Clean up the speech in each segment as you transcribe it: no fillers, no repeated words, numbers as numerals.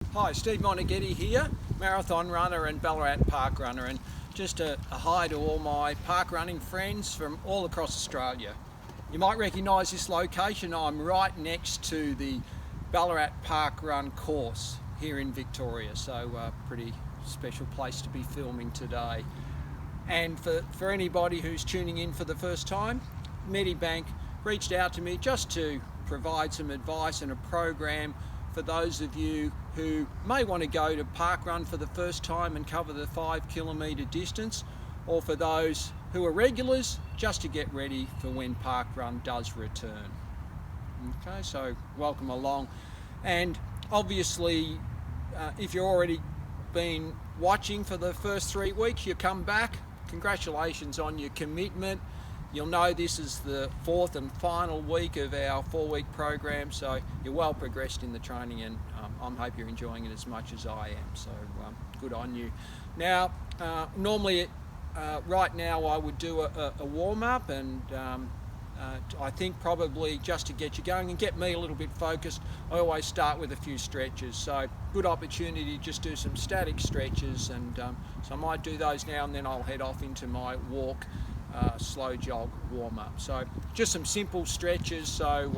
Hi, Steve Moneghetti here, marathon runner and Ballarat park runner, and just a hi to all my park running friends from all across Australia. You might recognise this location. I'm right next to the Ballarat Park Run course here in Victoria, so a pretty special place to be filming today. And for anybody who's tuning in for the first time, Medibank reached out to me just to provide some advice and a program for those of you who may want to go to parkrun for the first time and cover the 5 kilometre distance, or for those who are regulars just to get ready for when parkrun does return. Okay, so welcome along. And obviously if you've already been watching for the first 3 weeks, you come back, congratulations on your commitment. You'll know this is the 4th and final week of our 4-week program, so you're well progressed in the training, and I hope you're enjoying it as much as I am, so good on you. Now, normally right now I would do a warm-up, and I think probably just to get you going and get me a little bit focused, I always start with a few stretches, so good opportunity to just do some static stretches, and so I might do those now, and then I'll head off into my walk slow jog warm-up. So just some simple stretches. So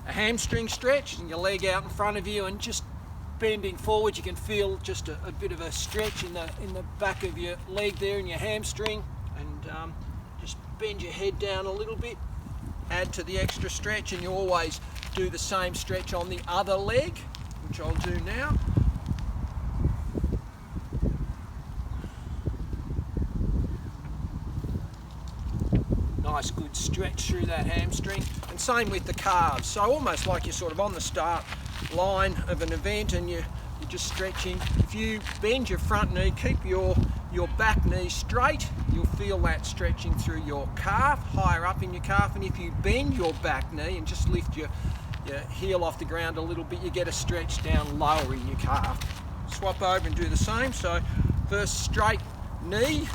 a hamstring stretch, and your leg out in front of you and just bending forward. You can feel just a bit of a stretch in the back of your leg there in your hamstring, and just bend your head down a little bit, add to the extra stretch, and you always do the same stretch on the other leg, which I'll do now. Nice good stretch through that hamstring, and same with the calves, so almost like you're sort of on the start line of an event and you're just stretching. If you bend your front knee, keep your back knee straight, you'll feel that stretching through your calf, higher up in your calf, and if you bend your back knee and just lift your heel off the ground a little bit, you get a stretch down lower in your calf. Swap over and do the same. So first straight knee,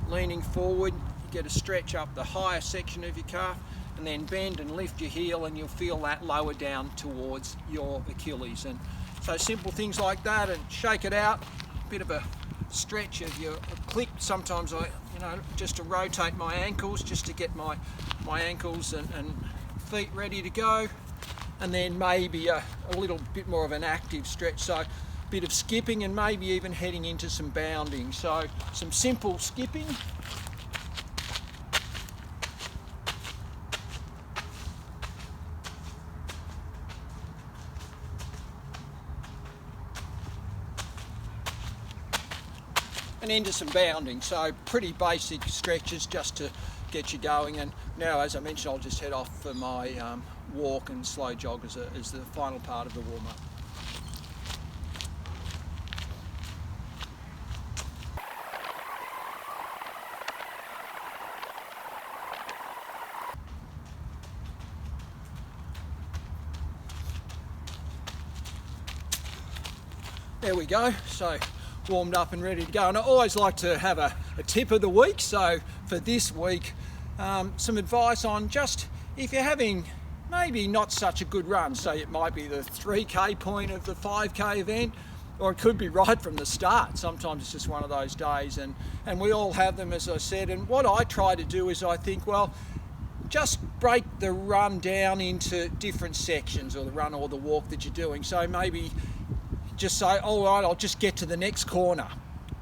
leaning forward, get a stretch up the higher section of your calf, and then bend and lift your heel, and you'll feel that lower down towards your Achilles. And so simple things like that, and shake it out, a bit of a stretch of your click. Sometimes I, just to rotate my ankles, just to get my ankles and feet ready to go, and then maybe a little bit more of an active stretch, so a bit of skipping and maybe even heading into some bounding. So some simple skipping. And into some bounding, so pretty basic stretches just to get you going. And now, as I mentioned, I'll just head off for my walk and slow jog as the final part of the warm-up. There we go, so warmed up and ready to go. And I always like to have a tip of the week. So for this week, some advice on just if you're having maybe not such a good run, so it might be the 3k point of the 5k event, or it could be right from the start. Sometimes it's just one of those days, and we all have them, as I said. And what I try to do is I think, well, just break the run down into different sections, or the run or the walk that you're doing. So maybe just say, all right, I'll just get to the next corner,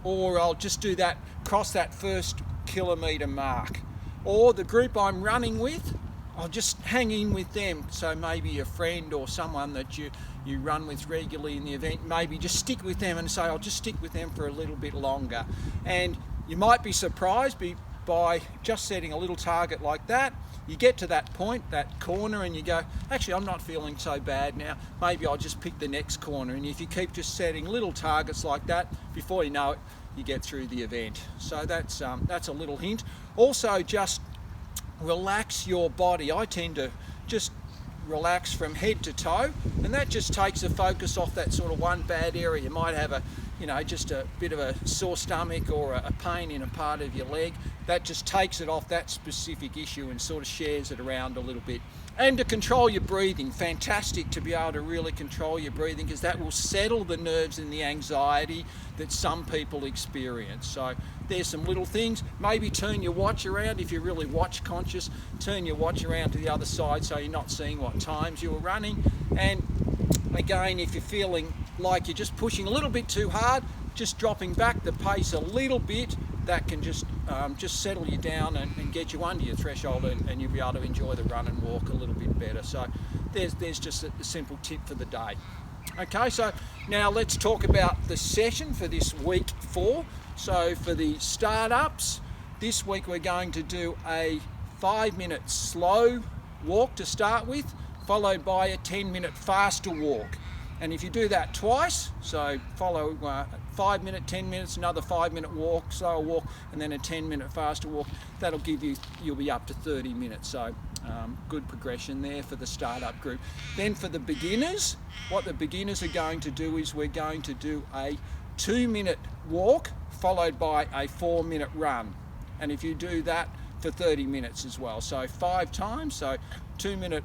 or I'll just do that, cross that first kilometre mark, or the group I'm running with, I'll just hang in with them. So maybe a friend or someone that you run with regularly in the event, maybe just stick with them and say, I'll just stick with them for a little bit longer. And you might be surprised by just setting a little target like that. You get to that point, that corner, and you go, actually, I'm not feeling so bad now. Maybe I'll just pick the next corner. And if you keep just setting little targets like that, before you know it, you get through the event. So that's a little hint. Also, just relax your body. I tend to just relax from head to toe, and that just takes the focus off that sort of one bad area. You might have just a bit of a sore stomach or a pain in a part of your leg. that just takes it off that specific issue and sort of shares it around a little bit. And to control your breathing, fantastic to be able to really control your breathing, because that will settle the nerves and the anxiety that some people experience. So there's some little things. Maybe turn your watch around if you're really watch conscious. Turn your watch around to the other side so you're not seeing what times you're running. And again, if you're feeling like you're just pushing a little bit too hard, just dropping back the pace a little bit, that can just settle you down and get you under your threshold, and you'll be able to enjoy the run and walk a little bit better. So there's just a simple tip for the day. Okay, so now let's talk about the session for this week 4. So for the startups, this week we're going to do a 5-minute slow walk to start with, followed by a 10-minute faster walk. And if you do that twice, so follow 5 minutes, 10 minutes, another 5-minute walk, slower walk, and then a 10-minute faster walk, that'll give you'll be up to 30 minutes. So good progression there for the startup group. Then for the beginners, what the beginners are going to do is we're going to do a 2-minute walk followed by a 4-minute run. And if you do that for 30 minutes as well, so 5 times, so 2-minute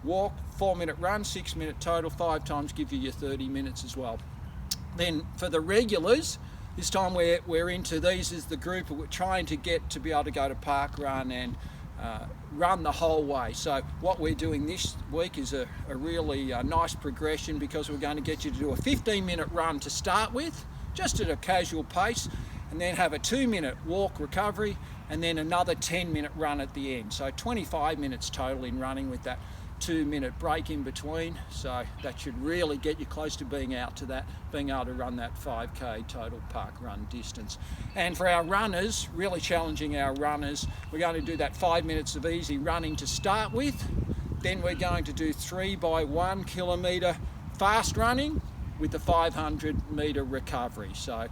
walk, 4-minute run, 6-minute total, 5 times give you your 30 minutes as well. Then for the regulars, this time we're into these as the group we're trying to get to be able to go to park run and run the whole way. So what we're doing this week is a really nice progression, because we're going to get you to do a 15-minute run to start with, just at a casual pace, and then have a 2-minute walk recovery, and then another 10-minute run at the end. So 25 minutes total in running with that 2-minute break in between. So that should really get you close to being able to run that 5k total park run distance. And for our runners, really challenging our runners, we're going to do that 5 minutes of easy running to start with. Then we're going to do 3 by 1 kilometre fast running with the 500 metre recovery. So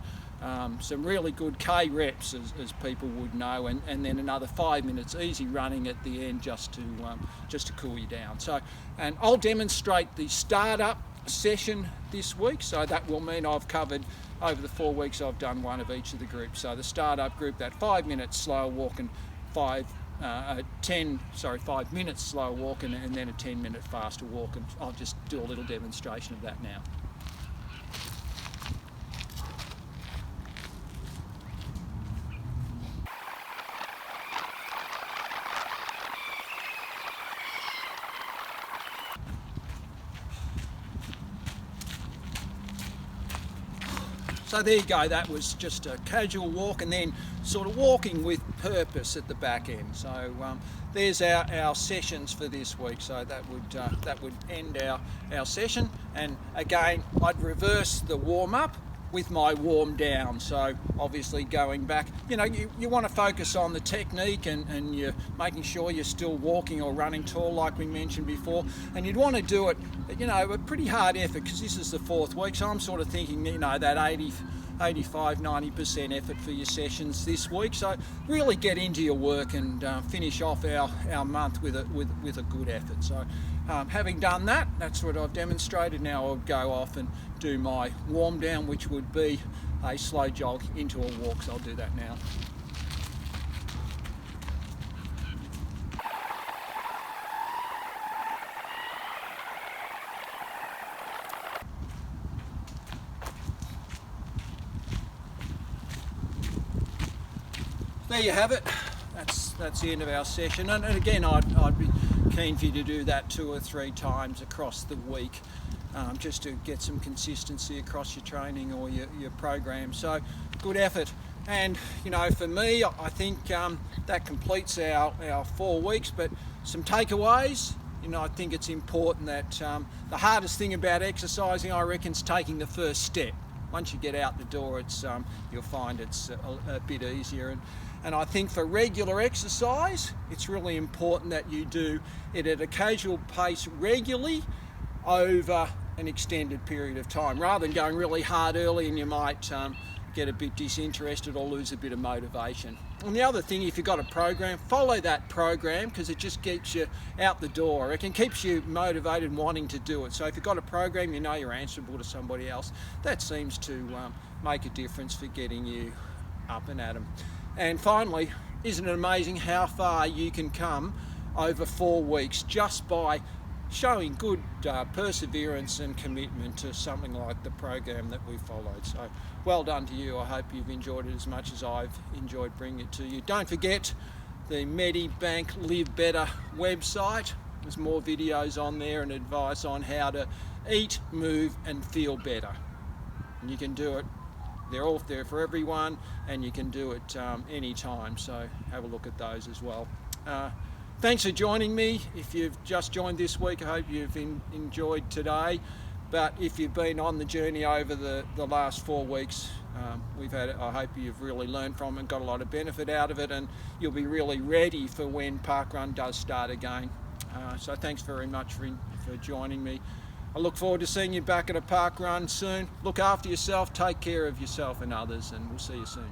some really good K reps, as people would know, and then another 5 minutes easy running at the end just to cool you down. So, and I'll demonstrate the startup session this week, so that will mean I've covered over the 4 weeks I've done one of each of the groups. So the startup group, that 5 minutes slow walk and 5 minutes slow walk and then a 10-minute faster walk, and I'll just do a little demonstration of that now. So there you go, that was just a casual walk and then sort of walking with purpose at the back end. So there's our sessions for this week. So that would end our session. And again, I'd reverse the warm-up with my warm down. So obviously going back, you want to focus on the technique and you're making sure you're still walking or running tall like we mentioned before. And you'd want to do it, a pretty hard effort, because this is the 4th week. So I'm sort of thinking, that 85-90% effort for your sessions this week. So really get into your work and finish off our month with a good effort. So having done that, that's what I've demonstrated. Now I'll go off and do my warm down, which would be a slow jog into a walk. So I'll do that now. There you have it. That's the end of our session. And again, I'd be keen for you to do that 2 or 3 times across the week, just to get some consistency across your training or your program. So good effort. And for me, I think that completes our 4 weeks. But some takeaways. I think it's important that the hardest thing about exercising, I reckon, is taking the first step. Once you get out the door, you'll find it's a bit easier. And I think for regular exercise, it's really important that you do it at a casual pace regularly over an extended period of time, rather than going really hard early and you might get a bit disinterested or lose a bit of motivation. And the other thing, if you've got a program, follow that program, because it just gets you out the door. It keeps you motivated and wanting to do it. So if you've got a program, you're answerable to somebody else. That seems to make a difference for getting you up and at 'em. And finally, isn't it amazing how far you can come over 4 weeks just by showing good perseverance and commitment to something like the program that we followed. So well done to you. I hope you've enjoyed it as much as I've enjoyed bringing it to you. Don't forget the Medibank Live Better website. There's more videos on there and advice on how to eat, move and feel better. And you can do it. They're all there for everyone, and you can do it anytime. So have a look at those as well. Thanks for joining me. If you've just joined this week, I hope you've enjoyed today. But if you've been on the journey over the last 4 weeks, I hope you've really learned from it and got a lot of benefit out of it, and you'll be really ready for when Parkrun does start again. So thanks very much for joining me. I look forward to seeing you back at a parkrun soon. Look after yourself, take care of yourself and others, and we'll see you soon.